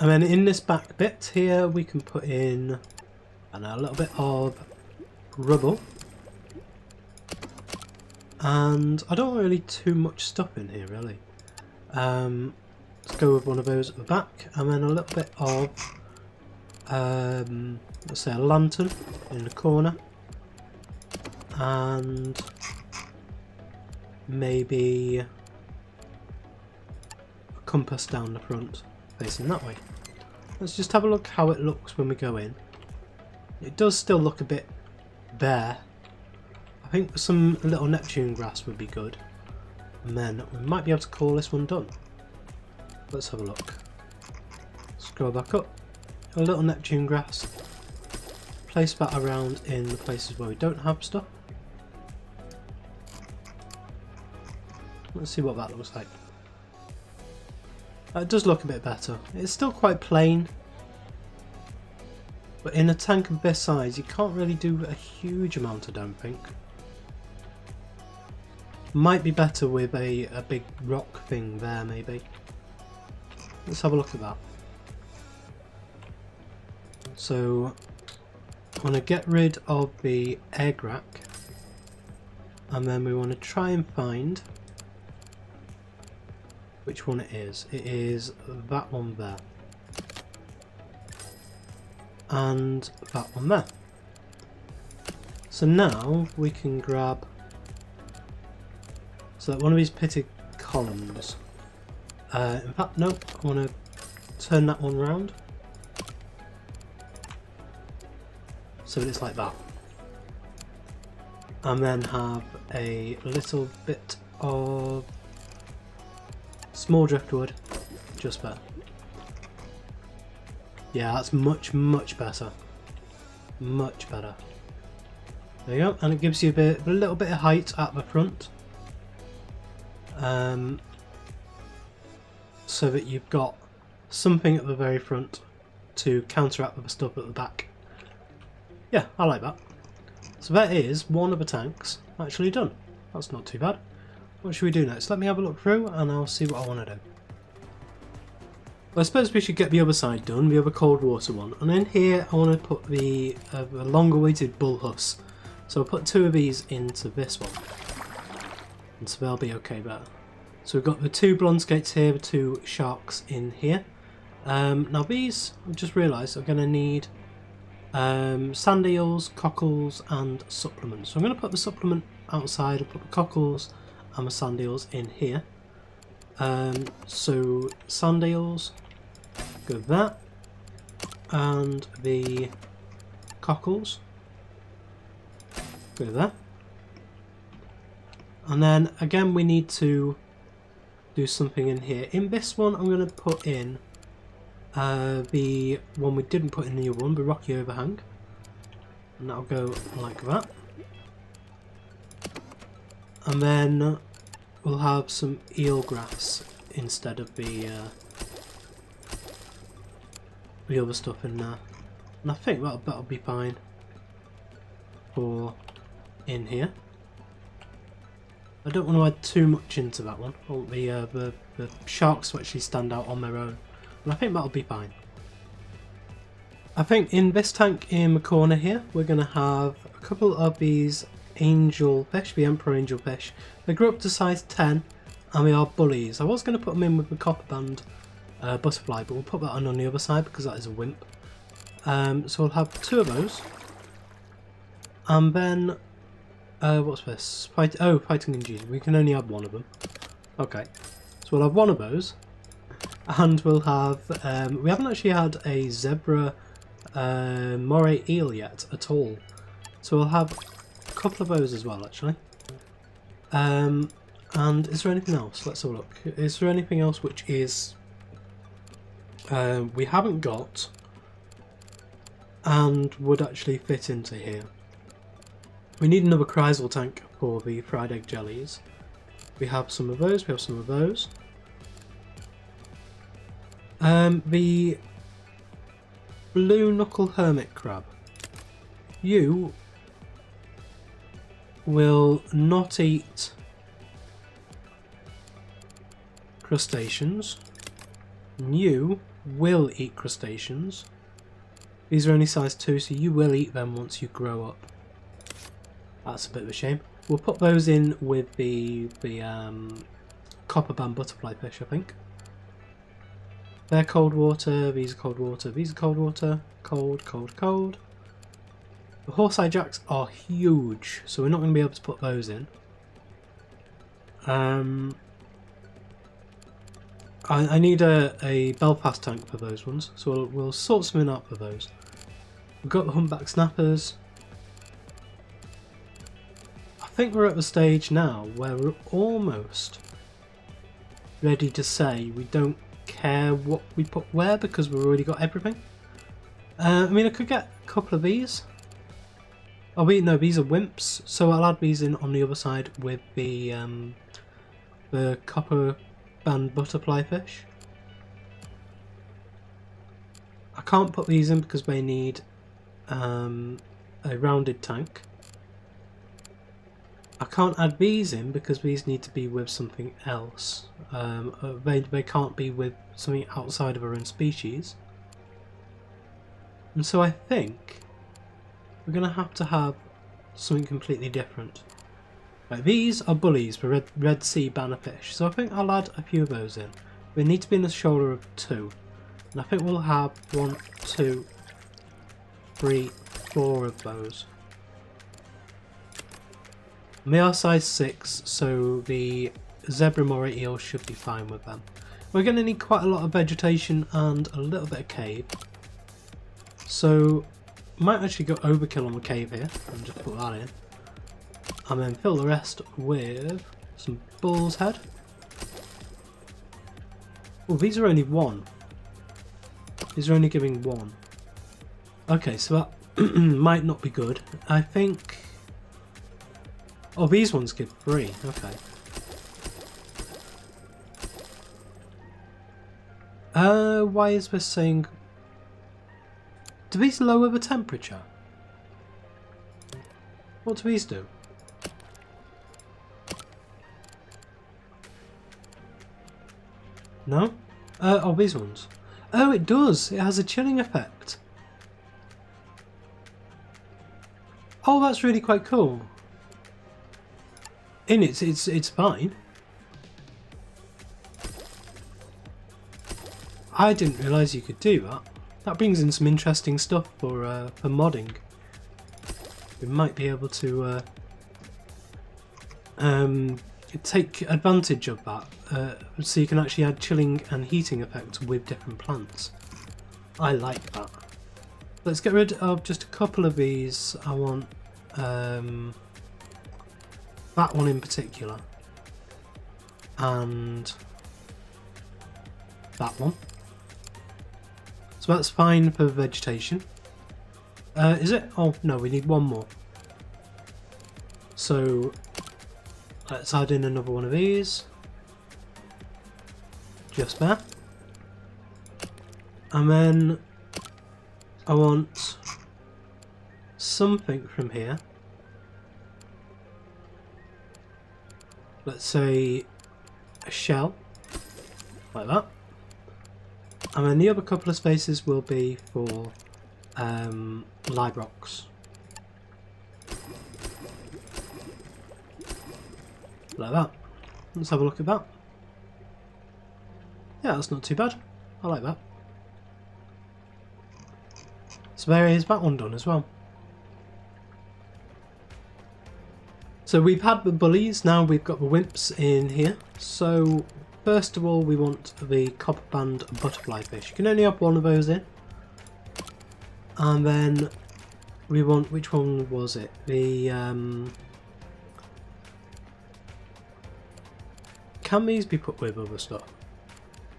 And then in this back bit here we can put in a little bit of rubble. And I don't want really too much stuff in here really. Let's go with one of those at the back, and then a little bit of let's say a lantern in the corner, and maybe a compass down the front facing that way. Let's just have a look how it looks when we go in. It does still look a bit bare. I think some little Neptune grass would be good, and then we might be able to call this one done. Let's have a look. Scroll back up. A little Neptune grass. Place that around in the places where we don't have stuff. Let's see what that looks like. It does look a bit better. It's still quite plain, but in a tank of this size you can't really do a huge amount, I don't think. Might be better with a big rock thing there maybe. Let's have a look at that. So I want to get rid of the egg rack, and then we want to try and find which one it is. It is that one there, and that one there. So now we can grab one of these pitted columns. In fact, no, I want to turn that one round so that it's like that, and then have a little bit of small driftwood just there. Yeah, that's much better. Much better. There you go, and it gives you a little bit of height at the front. So that you've got something at the very front to counteract the stuff at the back. Yeah, I like that. So that is one of the tanks actually done. That's not too bad. What should we do next? Let me have a look through and I'll see what I want to do. Well, I suppose we should get the other side done, the other cold water one. And in here I want to put the long awaited bull huss. So I'll put two of these into this one. And so they'll be okay there. So we've got the two blonde skates here, the two sharks in here. Now these, I've just realised, I'm going to need sand eels, cockles and supplements. So I'm going to put the supplement outside, I'll put the cockles and the sand eels in here. So sand eels, go with that, and the cockles, go there. And then again we need to do something in here. In this one I'm going to put in the one we didn't put in the other one, the rocky overhang, and that'll go like that. And then we'll have some eel grass instead of the other stuff in there, and I think that'll be fine for in here. I don't want to add too much into that one. I want the sharks to actually stand out on their own, and I think that'll be fine. I think in this tank in the corner here we're going to have a couple of these angelfish, the emperor angelfish. They grow up to size 10 and they are bullies. I was going to put them in with the copper band butterfly, but we'll put that on the other side because that is a wimp. So we'll have two of those, and then what's this? Fighting engine. We can only have one of them. Okay, so we'll have one of those, and we'll have we haven't actually had a zebra moray eel yet at all, so we'll have a couple of those as well actually. And is there anything else? Let's have a look. Is there anything else which is we haven't got and would actually fit into here? We need another chrysal tank for the fried egg jellies. We have some of those, we have some of those. The blue knuckle hermit crab. You will not eat crustaceans. And you will eat crustaceans. These are only size 2, so you will eat them once you grow up. That's a bit of a shame. We'll put those in with the copper band butterfly fish, I think. They're cold water, these are cold water, these are cold water. Cold, cold, cold. The horse-eye jacks are huge, so we're not going to be able to put those in. I need a Belfast tank for those ones, so we'll sort something out for those. We've got the humpback snappers. I think we're at the stage now where we're almost ready to say we don't care what we put where because we've already got everything. I mean, I could get a couple of these. Oh wait, no, these are wimps, so I'll add these in on the other side with the copper band butterfly fish. I can't put these in because they need a rounded tank. I can't add these in because these need to be with something else. They can't be with something outside of our own species. And so I think we're going to have something completely different. Right, these are bullies for Red Sea bannerfish, so I think I'll add a few of those in. They need to be in a shoulder of 2. And I think we'll have 1, 2, 3, 4 of those. And they are size 6, so the zebra moray eel should be fine with them. We're going to need quite a lot of vegetation and a little bit of cave. So might actually go overkill on the cave here and just put that in. And then fill the rest with some bull's head. Oh, these are only 1. These are only giving 1. Okay, so that might not be good. I think... Oh, these ones give 3. Okay. Why is this saying... Do these lower the temperature? What do these do? No? Oh, these ones. Oh, it does. It has a chilling effect. Oh, that's really quite cool. In it's fine. I didn't realise you could do that. That brings in some interesting stuff for modding. We might be able to take advantage of that, so you can actually add chilling and heating effects with different plants. I like that. Let's get rid of just a couple of these. I want that one in particular, and that one. So that's fine for vegetation. Is it? Oh no, we need one more. So let's add in another one of these. Just there. And then I want something from here. Let's say a shell, like that. And then the other couple of spaces will be for live rocks. Like that. Let's have a look at that. Yeah, that's not too bad. I like that. So there is that one done as well. So we've had the bullies, now we've got the wimps in here. So first of all we want the copper band butterfly fish. You can only have one of those in. And then we want, which one was it? The can these be put with other stuff?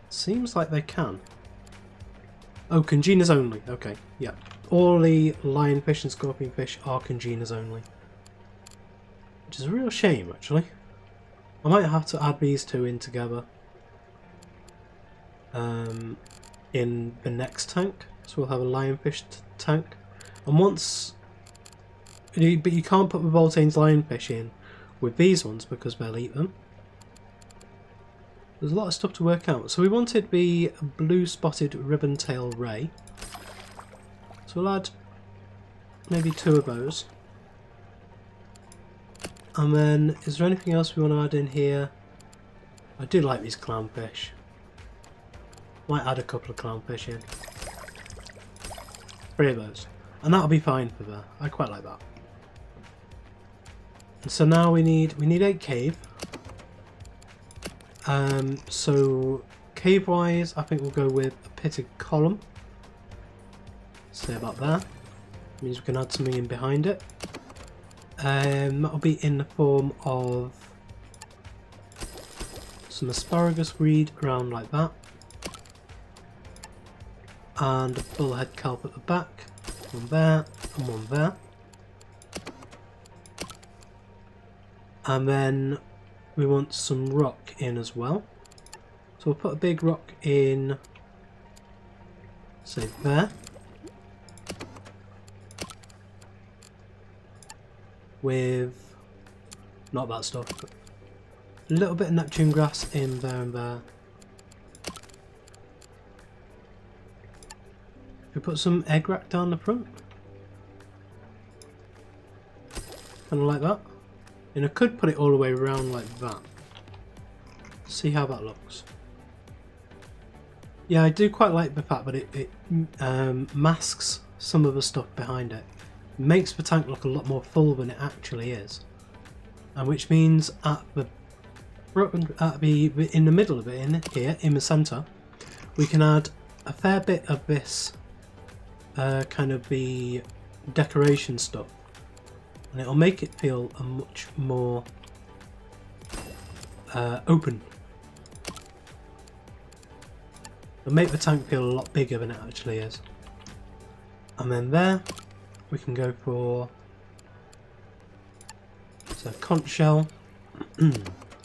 Seems like they can. Oh, congeners only. Okay, yeah. All the lionfish and scorpionfish are congeners only. Which is a real shame, actually. I might have to add these two in together in the next tank. So we'll have a lionfish tank. And once... But you can't put the Voltaine's lionfish in with these ones because they'll eat them. There's a lot of stuff to work out. So we wanted the blue spotted ribbon-tail ray. So we'll add maybe 2 of those. And then, is there anything else we want to add in here? I do like these clownfish. Might add a couple of clownfish in. 3 of those. And that'll be fine for there. I quite like that. And so now we need 8 cave. So cave wise, I think we'll go with a pitted column. Say about that. Means we can add something in behind it. That'll be in the form of some asparagus weed around like that, and a bullhead kelp at the back, one there and one there, and then we want some rock in as well. So we'll put a big rock in, say there, with not that stuff, but a little bit of Neptune grass in there and there. We put some egg rack down the front, kind of like that, and I could put it all the way around like that. See how that looks. Yeah, I do quite like the fact that it masks some of the stuff behind it. Makes the tank look a lot more full than it actually is, and which means at the in the middle of it, in here in the centre, we can add a fair bit of this kind of the decoration stuff, and it'll make it feel a much more open. It'll make the tank feel a lot bigger than it actually is. And then there we can go for a conch shell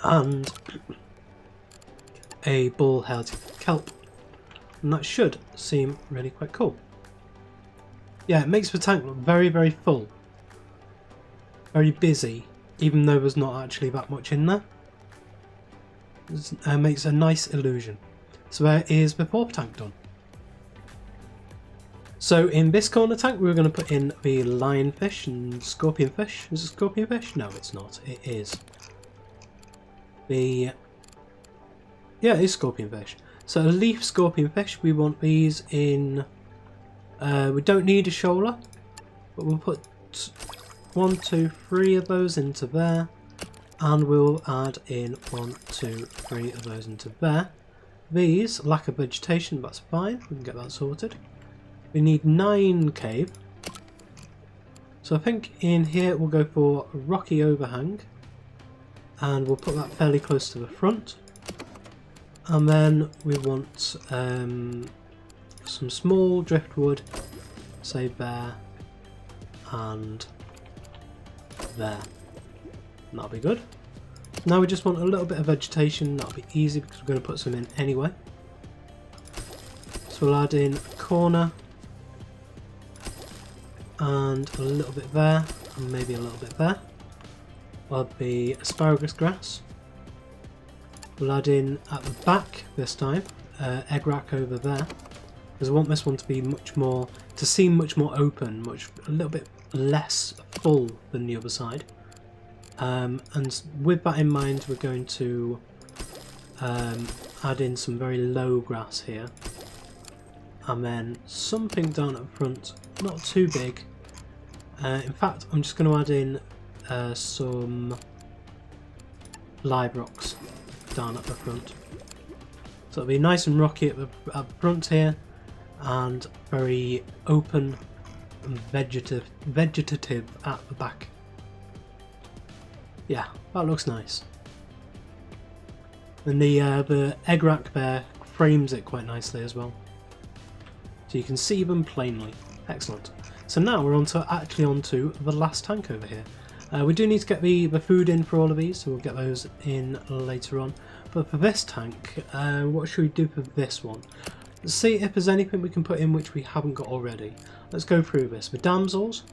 and a bullhead kelp, and that should seem really quite cool. Yeah, it makes the tank look very, very full, very busy, even though there's not actually that much in there. It makes a nice illusion. So there is the fourth tank done. So in this corner tank we're going to put in the lionfish and scorpionfish. Is it scorpionfish? No, it's not. It is the... yeah, it is scorpionfish. So a leaf scorpionfish, we want these in... we don't need a shoaler, but we'll put 1, 2, 3 of those into there, and we'll add in 1, 2, 3 of those into there. These, lack of vegetation, that's fine, we can get that sorted. We need 9 cave, so I think in here we'll go for a rocky overhang, and we'll put that fairly close to the front. And then we want some small driftwood, say there and there. And that'll be good. Now we just want a little bit of vegetation. That'll be easy because we're going to put some in anyway. So we'll add in a corner and a little bit there, and maybe a little bit there. We'll add the asparagus grass. We'll add in at the back this time, egg rack over there, because I want this one to be much more, to seem much more open, a little bit less full than the other side. And with that in mind, we're going to add in some very low grass here, and then something down at the front, not too big. In fact, I'm just going to add in some live rocks down at the front. So it'll be nice and rocky at the front here, and very open and vegetative at the back. Yeah, that looks nice. And the egg rack there frames it quite nicely as well, so you can see them plainly. Excellent. So now we're actually onto the last tank over here. We do need to get the food in for all of these, so we'll get those in later on. But for this tank, what should we do for this one? Let's see if there's anything we can put in which we haven't got already. Let's go through this. The damsels,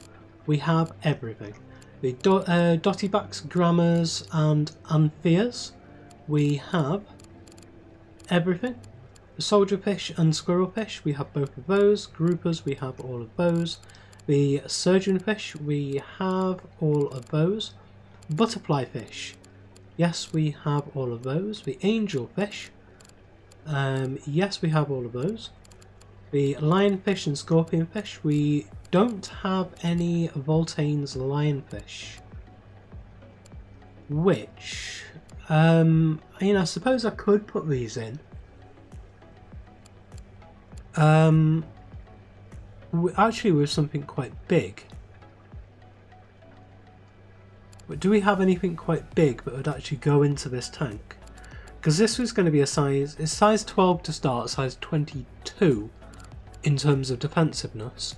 we have everything. The dottybacks, grammars and amphias, we have everything. The soldierfish and squirrelfish, we have both of those. Groupers, we have all of those. The surgeonfish, we have all of those. Butterfly fish, yes, we have all of those. The angelfish, yes, we have all of those. The lionfish and scorpionfish, we don't have any Voltaine's lionfish. Which, I suppose I could put these in. Actually with something quite big. But do we have anything quite big that would actually go into this tank? Because this was going to be it's size 12 to start, size 22 in terms of defensiveness.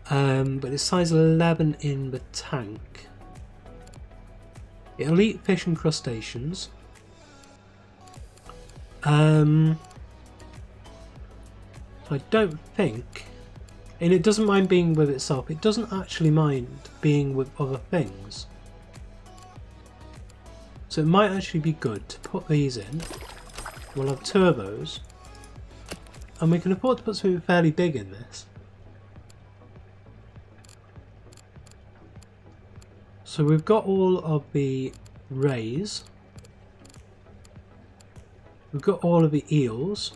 But it's size 11 in the tank. It'll eat fish and crustaceans. I don't think, and it doesn't mind being with itself, it doesn't actually mind being with other things. So it might actually be good to put these in. We'll have 2 of those. And we can afford to put something fairly big in this. So we've got all of the rays. We've got all of the eels.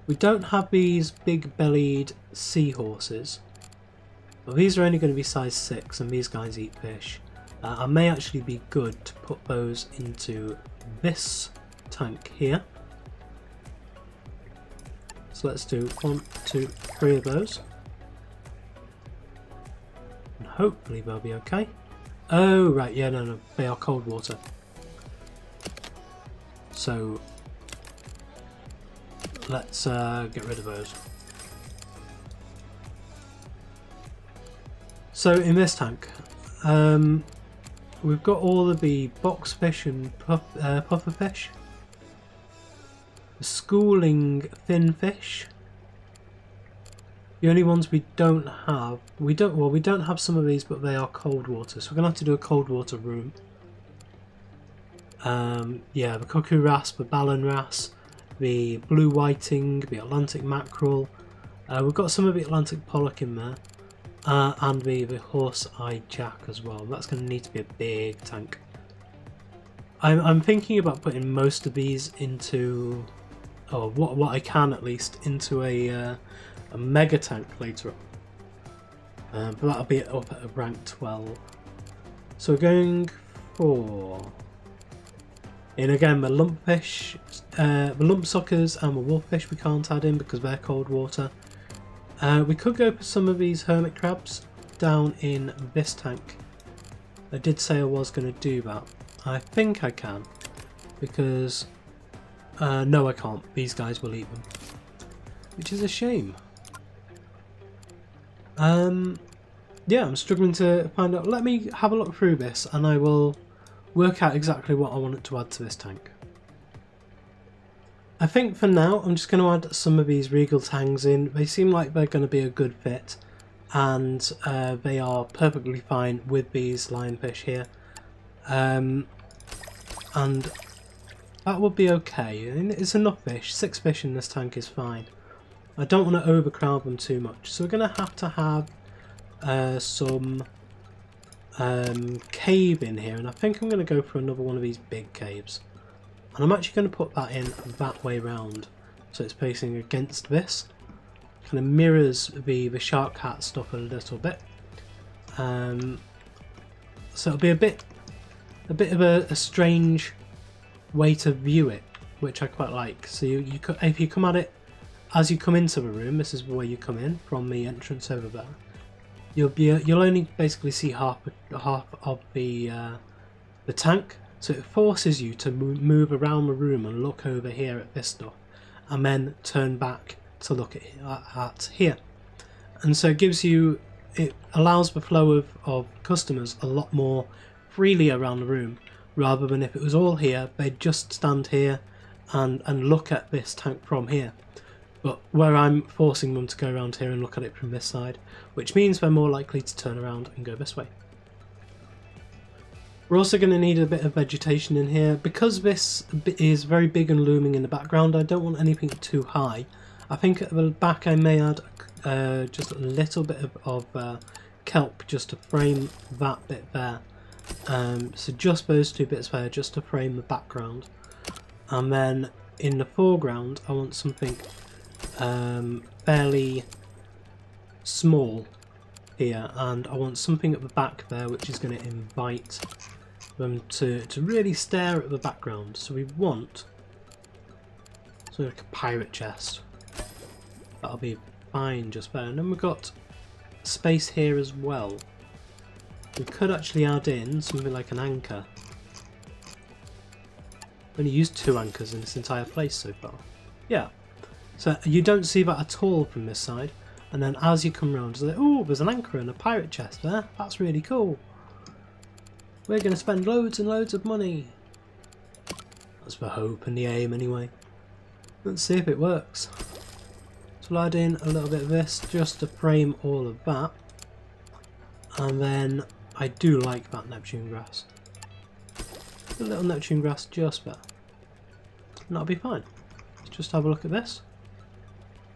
We don't have these big-bellied seahorses. Well, these are only going to be size 6 and these guys eat fish. I may actually be good to put those into this tank here. So let's do 1, 2, 3 of those. And hopefully they'll be okay. Oh, right, yeah, no, they are cold water. So let's get rid of those. So in this tank, we've got all of the boxfish and pufferfish, the schooling finfish. The only ones we don't have, we don't have some of these, but they are cold water, so we're gonna have to do a cold water room. Yeah, the cuckoo wrasse, the ballan wrasse, the blue whiting, the Atlantic mackerel. We've got some of the Atlantic pollock in there, and the horse-eyed jack as well. That's going to need to be a big tank. I'm thinking about putting most of these into, or what I can at least, into a mega tank later on. But that'll be up at rank 12. So we're going for, and again, the lumpfish, the lump suckers and the wolffish we can't add in because they're cold water. We could go for some of these hermit crabs down in this tank. I did say I was going to do that. I think I can, because no, I can't. These guys will eat them, which is a shame. Yeah, I'm struggling to find out. Let me have a look through this and I will work out exactly what I want to add to this tank. I think for now I'm just going to add some of these regal tangs in. They seem like they're going to be a good fit, and they are perfectly fine with these lionfish here. And that would be okay. I mean, it's enough fish. 6 fish in this tank is fine. I don't want to overcrowd them too much, so we're going to have some cave in here, and I think I'm going to go for another one of these big caves. And I'm actually going to put that in that way round, so it's facing against this. Kind of mirrors the shark hat stuff a little bit. So it'll be a bit of a strange way to view it, which I quite like. So if you come at it as you come into the room, this is where you come in from the entrance over there. You'll only basically see half of the tank. So it forces you to move around the room and look over here at this stuff, and then turn back to look at here. And so it allows the flow of customers a lot more freely around the room, rather than if it was all here, they'd just stand here and look at this tank from here. But where I'm forcing them to go around here and look at it from this side, which means they're more likely to turn around and go this way. We're also going to need a bit of vegetation in here. Because this is very big and looming in the background, I don't want anything too high. I think at the back I may add just a little bit of kelp just to frame that bit there. So just those two bits there, just to frame the background. And then in the foreground I want something fairly small here, and I want something at the back there which is going to invite them to really stare at the background. So we want sort of like a pirate chest. That'll be fine just there. And then we've got space here as well. We could actually add in something like an anchor. I've only used 2 anchors in this entire place so far. Yeah. So you don't see that at all from this side. And then as you come round, it's like, oh, there's an anchor and a pirate chest there. That's really cool. We're going to spend loads and loads of money. That's the hope and the aim anyway. Let's see if it works. So we'll add in a little bit of this just to frame all of that. And then I do like that Neptune grass. A little Neptune grass just there. And that'll be fine. Let's just have a look at this.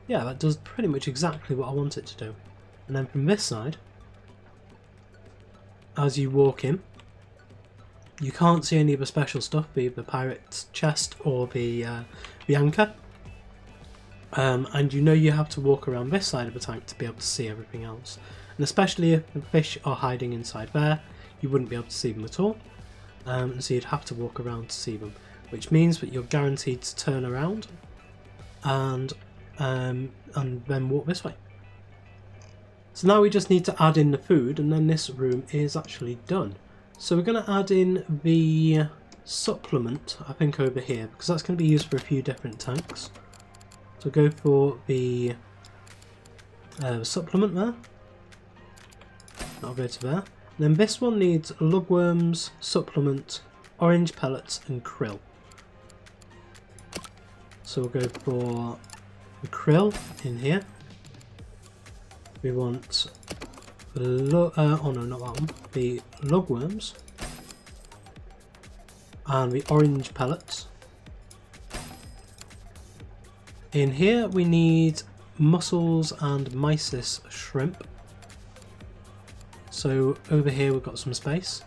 Yeah, that does pretty much exactly what I want it to do. And then from this side, as you walk in, you can't see any of the special stuff, be it the pirate's chest or the anchor. And you know you have to walk around this side of the tank to be able to see everything else. And especially if the fish are hiding inside there, you wouldn't be able to see them at all. So you'd have to walk around to see them, which means that you're guaranteed to turn around and then walk this way. So now we just need to add in the food, and then this room is actually done. So we're going to add in the supplement, I think, over here, because that's going to be used for a few different tanks. So go for the supplement there. That'll go to there. And then this one needs lugworms, supplement, orange pellets and krill. So we'll go for the krill in here. We want the oh no, not that one. The lugworms and the orange pellets. In here we need mussels and mysis shrimp. So over here we've got some space,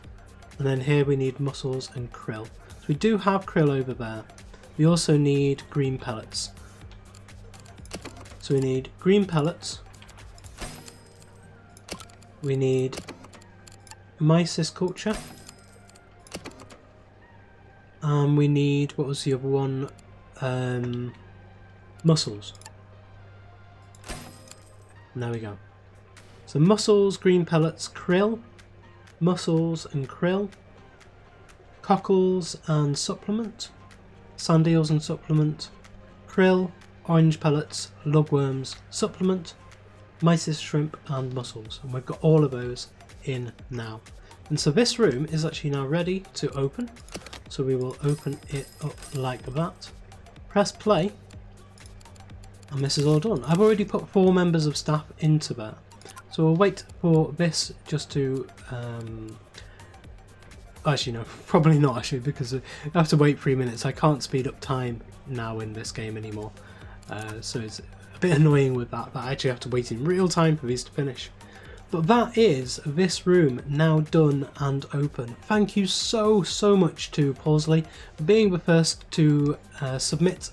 and then here we need mussels and krill. So we do have krill over there. We also need green pellets. So we need green pellets. We need mysis culture. And we need, what was the other one? Mussels. And there we go. So mussels, green pellets, krill, mussels and krill, cockles and supplement, sand eels and supplement, krill, orange pellets, lugworms, supplement, mysis shrimp and mussels. And we've got all of those in now. And so this room is actually now ready to open. So we will open it up like that. Press play. And this is all done. I've already put 4 members of staff into that. So we'll wait for this just to... actually no, probably not actually, because I have to wait 3 minutes. I can't speed up time now in this game anymore. So it's a bit annoying with that I actually have to wait in real time for these to finish. But that is this room now done and open. Thank you so much to PaulsLey for being the first to submit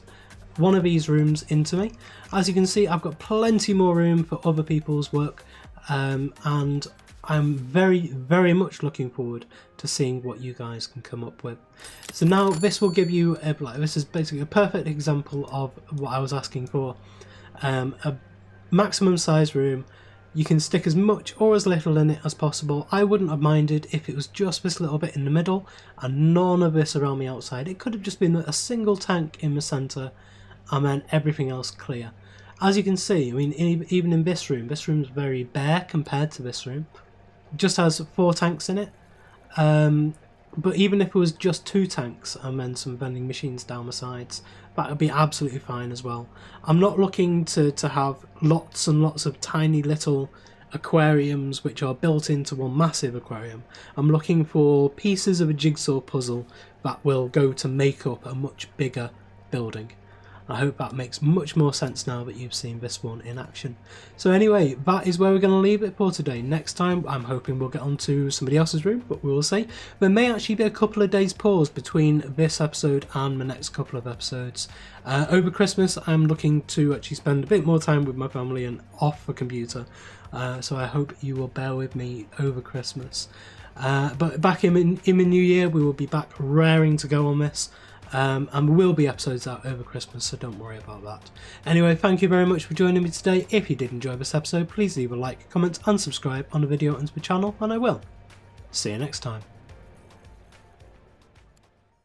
one of these rooms into me. As you can see, I've got plenty more room for other people's work, and I'm very much looking forward to seeing what you guys can come up with. So now this will give you this is basically a perfect example of what I was asking for. A maximum size room. You can stick as much or as little in it as possible. I wouldn't have minded if it was just this little bit in the middle and none of this around the outside. It could have just been a single tank in the centre and then everything else clear. As you can see, I mean, even in this room's very bare compared to this room. It just has 4 tanks in it. But even if it was just 2 tanks and then some vending machines down the sides, that would be absolutely fine as well. I'm not looking to have lots and lots of tiny little aquariums which are built into one massive aquarium. I'm looking for pieces of a jigsaw puzzle that will go to make up a much bigger building. I hope that makes much more sense now that you've seen this one in action. So anyway, that is where we're going to leave it for today. Next time I'm hoping we'll get on to somebody else's room, but we will see. There may actually be a couple of days pause between this episode and the next couple of episodes. Over Christmas I'm looking to actually spend a bit more time with my family and off the computer. So I hope you will bear with me over Christmas. But back in the new year we will be back raring to go on this. And there will be episodes out over Christmas, so don't worry about that. Anyway, thank you very much for joining me today. If you did enjoy this episode, please leave a like, comment and subscribe on the video and to the channel, and I will see you next time.